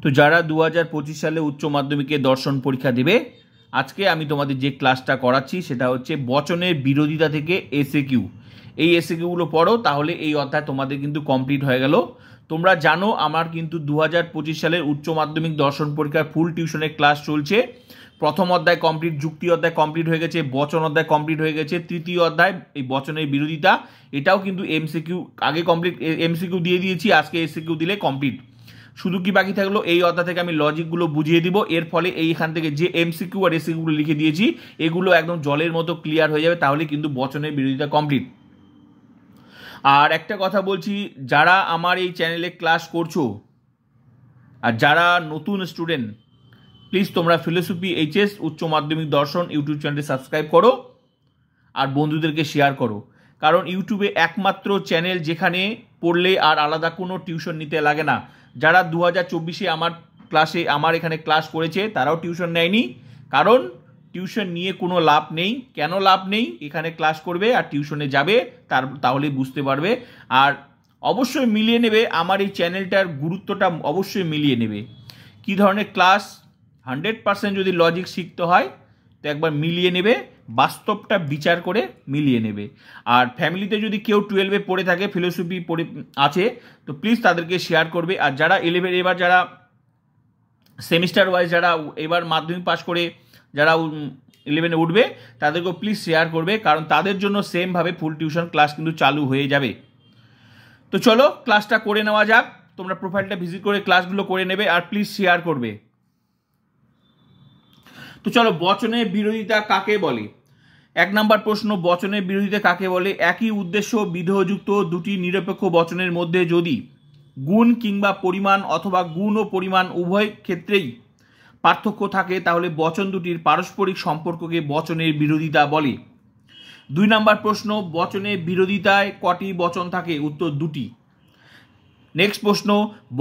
তো যারা 2025 সালে উচ্চ মাধ্যমিকে দর্শন পরীক্ষা দেবে, আজকে আমি তোমাদের যে ক্লাসটা করাচ্ছি সেটা হচ্ছে বচনের বিরোধিতা থেকে এসএকিউ। এই এসএকিউগুলো পড়ো, তাহলে এই অধ্যায় তোমাদের কিন্তু কমপ্লিট হয়ে গেল। তোমরা জানো আমার কিন্তু 2025 সালের উচ্চ মাধ্যমিক দর্শন পরীক্ষার ফুল টিউশনের ক্লাস চলছে। প্রথম অধ্যায় কমপ্লিট, যুক্তি অধ্যায় কমপ্লিট হয়ে গেছে, বচন অধ্যায় কমপ্লিট হয়ে গেছে, তৃতীয় অধ্যায় এই বচনের বিরোধিতা এটাও কিন্তু এমসিকিউ আগে কমপ্লিট, এমসিকিউ দিয়ে দিয়েছি, আজকে এসএকিউ দিলে কমপ্লিট। শুধু কি বাকি থাকলো, এই অধ্যায় থেকে আমি লজিকগুলো বুঝিয়ে দিব। এর ফলে এইখান থেকে যে এমসিকিউ আর এসিকিউগুলো লিখে দিয়েছি এগুলো একদম জলের মতো ক্লিয়ার হয়ে যাবে, তাহলে কিন্তু বচনের বিরোধিতা কমপ্লিট। আর একটা কথা বলছি, যারা আমার এই চ্যানেলে ক্লাস করছো আর যারা নতুন স্টুডেন্ট, প্লিজ তোমরা ফিলোসফি এইচএস উচ্চ মাধ্যমিক দর্শন ইউটিউব চ্যানেলটি সাবস্ক্রাইব করো আর বন্ধুদেরকে শেয়ার করো। কারণ ইউটিউবে একমাত্র চ্যানেল যেখানে পড়লে আর আলাদা কোনো টিউশন নিতে লাগে না। যারা 2024-এ আমার এখানে ক্লাস করেছে তারাও টিউশন নেয়নি, কারণ টিউশন নিয়ে কোনো লাভ নেই। কেন লাভ নেই? এখানে ক্লাস করবে আর টিউশনে যাবে, তাহলেই বুঝতে পারবে। আর অবশ্যই মিলিয়ে নেবে, আমার এই চ্যানেলটার গুরুত্বটা অবশ্যই মিলিয়ে নেবে। কী ধরনের ক্লাস, 100% যদি লজিক শিখতে হয় তো একবার মিলিয়ে নেবে, বাস্তবটা বিচার করে মিলিয়ে নেবে। আর ফ্যামিলিতে যদি কেউ 12-এ পড়ে থাকে, ফিলোসফি পড়ে আছে, তো প্লিজ তাদেরকে শেয়ার করবে। আর যারা 11 এবার যারা সেমিস্টার ওয়াইজ যারা এবার মাধ্যমিক পাস করে যারা 11-এ উঠবে তাদেরকেও প্লিজ শেয়ার করবে, কারণ তাদের জন্য সেমভাবে ফুল টিউশন ক্লাস কিন্তু চালু হয়ে যাবে। তো চলো ক্লাসটা করে নেওয়া যাক। তোমরা প্রোফাইলটা ভিজিট করে ক্লাসগুলো করে নেবে আর প্লিজ শেয়ার করবে। তো চলো, বচনের বিরোধিতা কাকে বলে? 1 নম্বর প্রশ্ন, বচনের বিরোধিতা কাকে বলে? একই উদ্দেশ্য বিধেয়যুক্ত দুটি নিরপেক্ষ বচনের মধ্যে যদি গুণ কিংবা পরিমাণ অথবা গুণ ও পরিমাণ উভয় ক্ষেত্রেই পার্থক্য থাকে তাহলে বচন দুটির পারস্পরিক সম্পর্ককে বচনের বিরোধিতা বলে। 2 নম্বর প্রশ্ন, বচনের বিরোধিতায় কটি বচন থাকে? উত্তর 2টি। নেক্সট প্রশ্ন,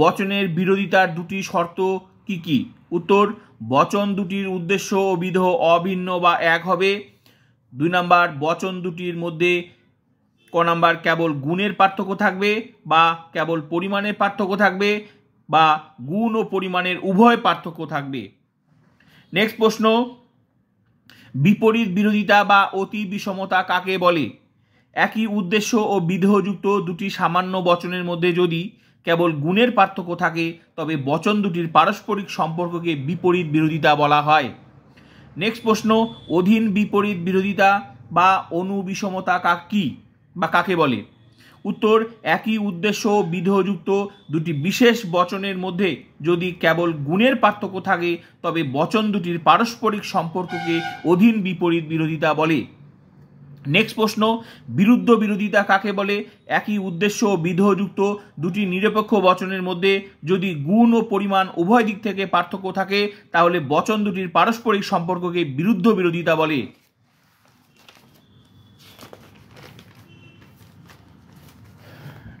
বচনের বিরোধিতার 2টি শর্ত কি কি? উত্তর, বচন দুটির উদ্দেশ্য ও বিধেয় অভিন্ন বা এক হবে। 2 নম্বর, বচন দুটির মধ্যে ক নাম্বার কেবল গুণের পার্থক্য থাকবে বা কেবল পরিমাণের পার্থক্য থাকবে বা গুণ ও পরিমাণের উভয় পার্থক্য থাকবে। নেক্সট প্রশ্ন, বিপরীত বিরোধিতা বা অতি বিষমতা কাকে বলে? একই উদ্দেশ্য ও বিধেয়যুক্ত দুটি সামান্য বচনের মধ্যে যদি কেবল গুণের পার্থক্য থাকে তবে বচন দুটির পারস্পরিক সম্পর্ককে বিপরীত বিরোধিতা বলা হয়। নেক্সট প্রশ্ন, অধীন বিপরীত বিরোধিতা বা অনুবিষমতা কি বা কাকে বলে? উত্তর, একই উদ্দেশ্য বিধেয়যুক্ত দুটি বিশেষ বচনের মধ্যে যদি কেবল গুণের পার্থক্য থাকে তবে বচন দুটির পারস্পরিক সম্পর্ককে অধীন বিপরীত বিরোধিতা বলে। নেক্সট প্রশ্ন, বিরুদ্ধ বিরোধিতা কাকে বলে? একই উদ্দেশ্য বিধেয়যুক্ত দুটি নিরপেক্ষ বচনের মধ্যে যদি গুণ ও পরিমাণ উভয় দিক থেকে পার্থক্য থাকে তাহলে বচন দুটির পারস্পরিক সম্পর্ককে বিরুদ্ধ বিরোধিতা বলে।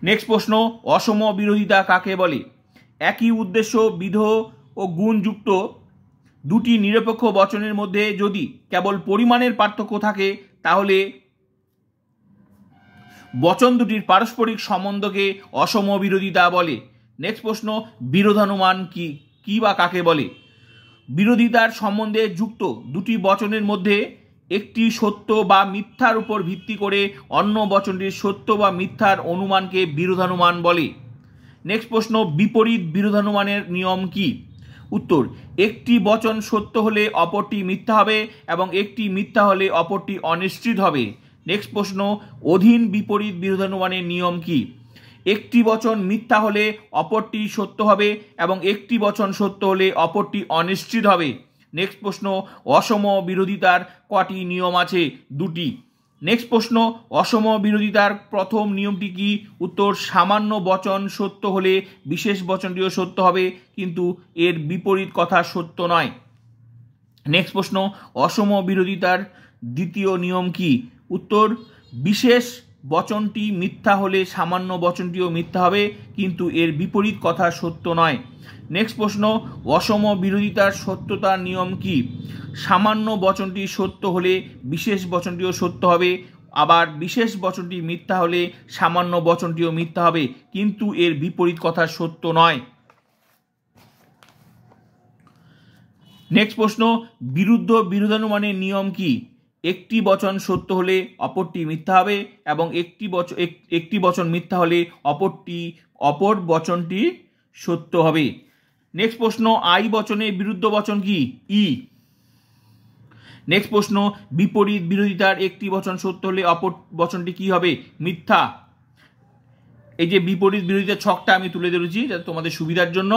নেক্সট প্রশ্ন, অসম বিরোধিতা কাকে বলে? একই উদ্দেশ্য বিধেয় ও গুণযুক্ত দুটি নিরপেক্ষ বচনের মধ্যে যদি কেবল পরিমাণের পার্থক্য থাকে তাহলে বচন দুটির পারস্পরিক সম্বন্ধকে অসম বিরোধিতা বলে। নেক্সট প্রশ্ন, বিরোধানুমান কি বা কাকে বলে? বিরোধিতার সম্বন্ধে যুক্ত দুটি বচনের মধ্যে একটি সত্য বা মিথ্যার উপর ভিত্তি করে অন্য বচনটির সত্য বা মিথ্যার অনুমানকে বিরোধানুমান বলে। নেক্সট প্রশ্ন, বিপরীত বিরোধানুমানের নিয়ম কি? উত্তর, একটি বচন সত্য হলে অপরটি মিথ্যা হবে এবং একটি মিথ্যা হলে অপরটি অনিশ্চিত হবে। নেক্সট প্রশ্ন, অধীন বিপরীত বিরোধানুমানের নিয়ম কি? একটি বচন মিথ্যা হলে অপরটি সত্য হবে এবং একটি বচন সত্য হলে অপরটি অনিশ্চিত হবে। নেক্সট প্রশ্ন, অসম বিরোধিতার কটি নিয়ম আছে? 2টি। নেক্সট প্রশ্ন, অসম বিরোধিতার প্রথম নিয়মটি কি? উত্তর, সামান্য বচন সত্য হলে বিশেষ বচনটিও সত্য হবে, কিন্তু এর বিপরীত কথা সত্য নয়। নেক্সট প্রশ্ন, অসম বিরোধিতার দ্বিতীয় নিয়ম কি? উত্তর, বিশেষ বচনটি মিথ্যা হলে সামান্য বচনটিও মিথ্যা হবে, কিন্তু এর বিপরীত কথা সত্য নয়। নেক্সট প্রশ্ন, অসম বিরোধিতার সত্যতার নিয়ম কি? সামান্য বচনটি সত্য হলে বিশেষ বচনটিও সত্য হবে, আবার বিশেষ বচনটি মিথ্যা হলে সামান্য বচনটিও মিথ্যা হবে, কিন্তু এর বিপরীত কথা সত্য নয়। নেক্সট প্রশ্ন, বিরুদ্ধ বিরোধানুমানের নিয়ম কি? একটি বচন সত্য হলে অপরটি মিথ্যা হবে এবং একটি বচন মিথ্যা হলে অপর বচনটি সত্য হবে। নেক্সট প্রশ্ন, আই বচনের বিরুদ্ধ বচন কি? ই। নেক্সট প্রশ্ন, বিপরীত বিরোধিতার একটি বচন সত্য হলে অপর বচনটি কি হবে? মিথ্যা। এই যে বিপরীত বিরোধিতার ছকটা আমি তুলে ধরেছি যাতে তোমাদের সুবিধার জন্য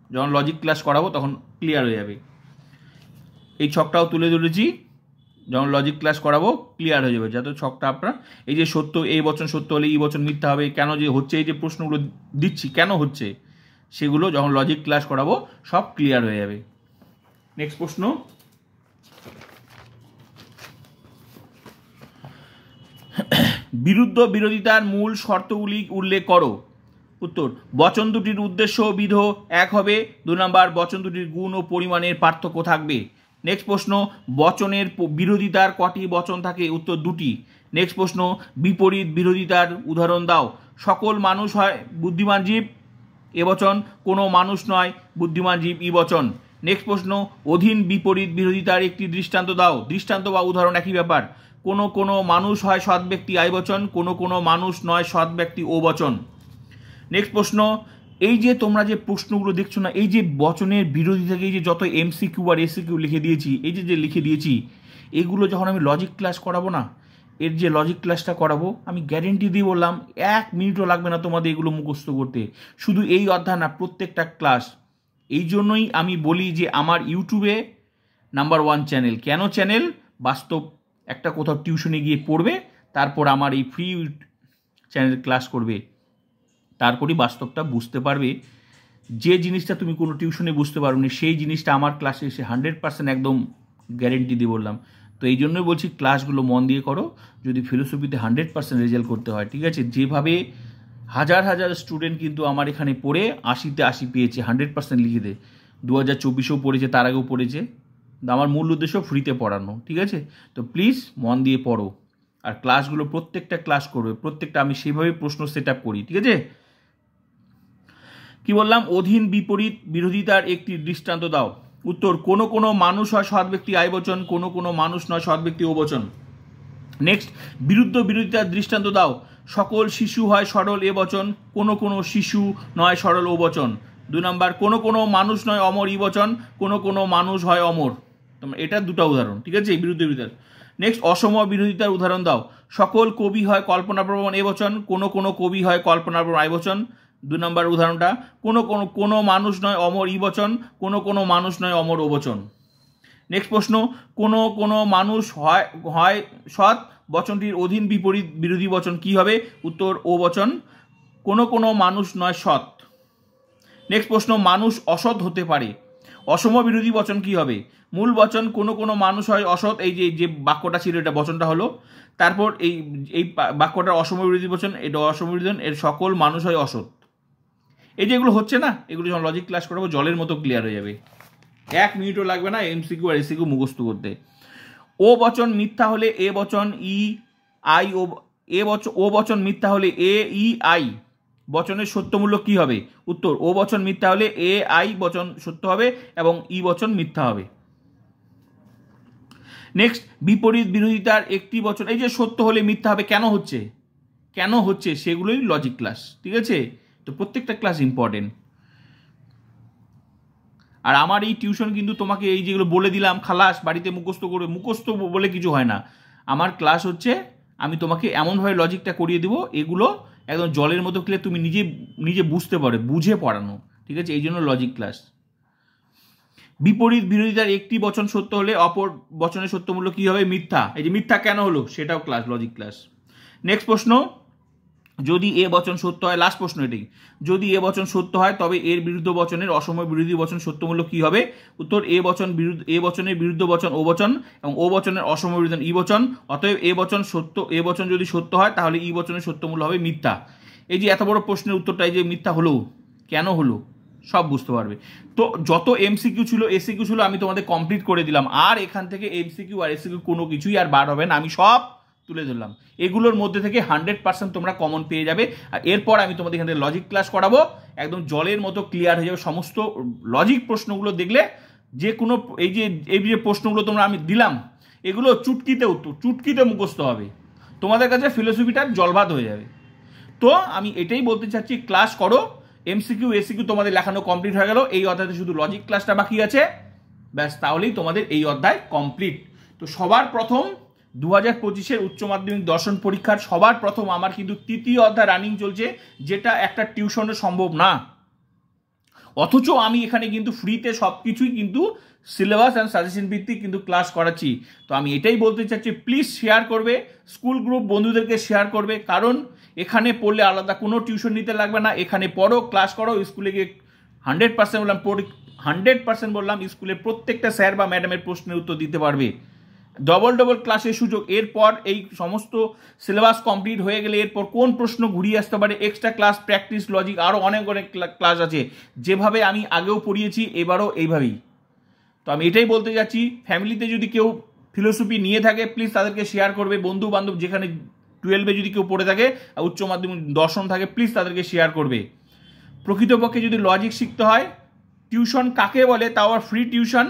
যখন লজিক ক্লাস করাবো তখন ক্লিয়ার হয়ে যাবে। এই ছকটাও তুলে ধরেছি, যখন লজিক ক্লাস করাবো ক্লিয়ার হয়ে যাবে, যাতে ছকটা আপনার এই যে সত্য এই বচন সত্য হলে এই বচন মিথ্যা হবে, কেন যে হচ্ছে এই যে প্রশ্নগুলো দিচ্ছি কেন হচ্ছে সেগুলো যখন লজিক ক্লাস করাবো সব ক্লিয়ার হয়ে যাবে। নেক্সট প্রশ্ন, বিরুদ্ধ বিরোধিতার মূল শর্তগুলি উল্লেখ করো। উত্তর, বচন দুটির উদ্দেশ্য বিধ এক হবে। 2 নম্বর, বচন দুটির গুণ ও পরিমাণের পার্থক্য থাকবে। নেক্সট প্রশ্ন, বচনের বিরোধিতার কটি বচন থাকে? উত্তর, 2টি। নেক্সট প্রশ্ন, বিপরীত বিরোধিতার উদাহরণ দাও। সকল মানুষ হয় বুদ্ধিমান জীব, এ বচন। কোনো মানুষ নয় বুদ্ধিমান জীব, ই বচন। নেক্সট প্রশ্ন, অধীন বিপরীত বিরোধিতার একটি দৃষ্টান্ত দাও। দৃষ্টান্ত বা উদাহরণ একই ব্যাপার। কোনো মানুষ হয় সৎ ব্যক্তি, আই বচন। কোনো মানুষ নয় সৎ ব্যক্তি, ও বচন। নেক্সট প্রশ্ন, এই যে তোমরা যে প্রশ্নগুলো দেখছো না, এই যে বচনের বিরোধী থেকে এই যে যত এমসিকিউ আর এসিকিউ লিখে দিয়েছি, এই যে লিখে দিয়েছি, এগুলো যখন আমি লজিক ক্লাস করাবো না, এর যে লজিক ক্লাসটা করাবো আমি গ্যারেন্টি দিয়ে বললাম 1 মিনিটও লাগবে না তোমাদের এগুলো মুখস্থ করতে। শুধু এই অধ্যায় না, প্রত্যেকটা ক্লাস। এই জন্যই আমি বলি যে আমার ইউটিউবে নাম্বার 1 চ্যানেল। কেন চ্যানেল? বাস্তব একটা কোথাও টিউশনে গিয়ে পড়বে, তারপর আমার এই ফ্রি চ্যানেল ক্লাস করবে, তারপরই বাস্তবটা বুঝতে পারবে। যে জিনিসটা তুমি কোনো টিউশনে বুঝতে পারোনি সেই জিনিসটা আমার ক্লাসে এসে 100% একদম গ্যারেন্টি দিয়ে বললাম। তো এই জন্যই বলছি ক্লাসগুলো মন দিয়ে করো যদি ফিলোসফিতে 100% রেজাল্ট করতে হয়। ঠিক আছে, যেভাবে হাজার হাজার স্টুডেন্ট কিন্তু আমার এখানে পড়ে 80তে 80 পেয়েছে 100% লিখে দেয়। 2024-এও পড়েছে, তার আগেও পড়েছে। আমার মূল উদ্দেশ্য ফ্রিতে পড়ানো। ঠিক আছে, তো প্লিজ মন দিয়ে পড়ো আর ক্লাসগুলো প্রত্যেকটা ক্লাস করবে, প্রত্যেকটা আমি সেইভাবে প্রশ্ন সেট আপ করি। ঠিক আছে, কি বললাম? অধীন বিপরীত বিরোধিতার একটি দৃষ্টান্ত দাও। উত্তর, কোনো মানুষ হয় সৎ ব্যক্তি, আই বচন। কোনো মানুষ নয় সৎ ব্যক্তি, ও বচন। নেক্সট, বিরুদ্ধ বিরোধিতার দৃষ্টান্ত দাও। সকল শিশু হয় সরল, এ বচন। কোনো শিশু নয় সরল, ও বচন। 2 নম্বর, কোনো মানুষ নয় অমর, ই বচন। কোনো মানুষ হয় অমর। এটা 2টা উদাহরণ। ঠিক আছে, বিরুদ্ধ বিরোধিতার। নেক্সট, অসম বিরোধিতার উদাহরণ দাও। সকল কবি হয় কল্পনাপ্রবণ, এ বচন। কোনো কবি হয় কল্পনাপ্রবণ, আই বচন। 2 নম্বর উদাহরণটা, কোনো মানুষ নয় অমর, ই বচন। কোনো মানুষ নয় অমর, ও বচন। নেক্সট প্রশ্ন, কোনো মানুষ হয় সৎ, বচনটির অধীন বিপরীত বিরোধী বচন কি হবে? উত্তর, ও বচন। কোনো মানুষ নয় সৎ। নেক্সট প্রশ্ন, মানুষ অসৎ হতে পারে, অসম বিরোধী বচন কি হবে? মূল বচন, কোনো মানুষ হয় অসৎ। এই যে বাক্যটা ছিল এটা বচনটা হলো। তারপর এই বাক্যটার অসম বিরোধী বচন, এটা অসম বিরোধী, এর সকল মানুষ হয় অসৎ। এই যেগুলো হচ্ছে না, এগুলো যখন লজিক ক্লাস করাবো জলের মতো ক্লিয়ার হয়ে যাবে। 1 মিনিটও লাগবে না এমসিকিউ আর এসিকিউ মুখস্থ করতে। ও বচন মিথ্যা হলে এ বচন, ই আই ও। ও বচন মিথ্যা হলে এ ই আই বচনের সত্যমূল্য কি হবে? উত্তর, ও বচন মিথ্যা হলে এ আই বচন সত্য হবে এবং ই বচন মিথ্যা হবে। নেক্সট, বিপরীত বিরোধিতার একটি বচন, এই যে সত্য হলে মিথ্যা হবে, কেন হচ্ছে সেগুলোই লজিক ক্লাস। ঠিক আছে, তো প্রত্যেকটা ক্লাস ইম্পর্টেন্ট। আর আমার এই টিউশন কিন্তু তোমাকে এই যেগুলো বলে দিলাম খালাস বাড়িতে মুখস্থ করবে, মুখস্থ বলে কিছু হয় না। আমার ক্লাস হচ্ছে আমি তোমাকে এমনভাবে লজিকটা করিয়ে দেবো, এগুলো একদম জলের মতো ক্লিয়ার, তুমি নিজে বুঝতে পারো, বুঝে পড়ানো। ঠিক আছে, এই জন্য লজিক ক্লাস। বিপরীত বিরোধিতার একটি বচন সত্য হলে অপর বচনের সত্যমূল্য কি হবে? মিথ্যা। এই যে মিথ্যা কেন হলো সেটাও ক্লাস, লজিক ক্লাস। নেক্সট প্রশ্ন, যদি এ বচন সত্য হয়, লাস্ট প্রশ্ন এটাই, যদি এ বচন সত্য হয় তবে এর বিরুদ্ধ বচনের অসম বিরোধী বচন সত্যমূল্য কি হবে? উত্তর, এ বচনের বিরুদ্ধ বচন ও বচন এবং ও বচনের অসম বিরোধী ই বচন। অতএব এ বচন যদি সত্য হয় তাহলে ই বচনের সত্যমূল্য হবে মিথ্যা। এই যে এত বড় প্রশ্নের উত্তরটা, এই যে মিথ্যা হলো কেন হলো সব বুঝতে পারবে। তো যত এমসিকিউ ছিল এসিকিউ ছিল আমি তোমাদের কমপ্লিট করে দিলাম। আর এখান থেকে এমসিকিউ আর এসিকিউ কোনো কিছুই আর বার হবে না, আমি সব তুলে ধরলাম। এগুলোর মধ্যে থেকে 100% তোমরা কমন পেয়ে যাবে। আর এরপর আমি তোমাদের এখান থেকে লজিক ক্লাস করাবো, একদম জলের মতো ক্লিয়ার হয়ে যাবে। সমস্ত লজিক প্রশ্নগুলো দেখলে যে কোনো এই যে প্রশ্নগুলো তোমরা আমি দিলাম, এগুলো চুটকিতে মুখস্থ হবে, তোমাদের কাছে ফিলোসফিটা জলভাত হয়ে যাবে। তো আমি এটাই বলতে চাচ্ছি, ক্লাস করো, এমসিকিউ এসিকিউ তোমাদের লেখানো কমপ্লিট হয়ে গেল, এই অধ্যায়তে শুধু লজিক ক্লাসটা বাকি আছে, ব্যাস তাহলেই তোমাদের এই অধ্যায় কমপ্লিট। তো সবার প্রথম 2025-এর উচ্চ মাধ্যমিক দর্শন পরীক্ষার সবার প্রথম আমার কিন্তু তৃতীয় অধ্যায় রানিং চলছে, যেটা একটা টিউশনে সম্ভব না, অথচ আমি এখানে কিন্তু ফ্রিতে সব কিছুই কিন্তু সিলেবাস অ্যান্ড সাজেশন ভিত্তিক কিন্তু ক্লাস করাচ্ছি। তো আমি এটাই বলতে চাচ্ছি, প্লিজ শেয়ার করবে, স্কুল গ্রুপ বন্ধুদেরকে শেয়ার করবে, কারণ এখানে পড়লে আলাদা কোনো টিউশন নিতে লাগবে না, এখানে পড়ো, ক্লাস করো, স্কুলে গিয়ে 100% বললাম স্কুলের প্রত্যেকটা স্যার বা ম্যাডামের প্রশ্নের উত্তর দিতে পারবে। ডবল ক্লাসের সুযোগ, এরপর এই সমস্ত সিলেবাস কমপ্লিট হয়ে গেলে এরপর কোন প্রশ্ন ঘুরিয়ে আসতে পারে, এক্সট্রা ক্লাস, প্র্যাকটিস, লজিক, আরও অনেক ক্লাস আছে, যেভাবে আমি আগেও পড়িয়েছি এবারও এইভাবেই। তো আমি এটাই বলতে যাচ্ছি, ফ্যামিলিতে যদি কেউ ফিলোসফি নিয়ে থাকে প্লিজ তাদেরকে শেয়ার করবে, বন্ধু বান্ধব যেখানে 12-এ যদি কেউ পড়ে থাকে, উচ্চ মাধ্যমিক দর্শন থাকে, প্লিজ তাদেরকে শেয়ার করবে। প্রকৃতপক্ষে যদি লজিক শিখতে হয়, টিউশন কাকে বলে, তাও আর ফ্রি টিউশন,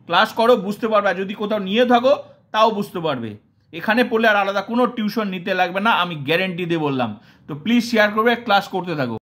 ক্লাস করো, বুঝতে পারবে, আর যদি কোথাও নিয়ে থাকো তাও বুঝতে পারবে, এখানে পড়লে আর আলাদা কোনো টিউশন নিতে লাগবে না, আমি গ্যারেন্টি দিয়ে বললাম। তো প্লিজ শেয়ার করবে, ক্লাস করতে থাকো।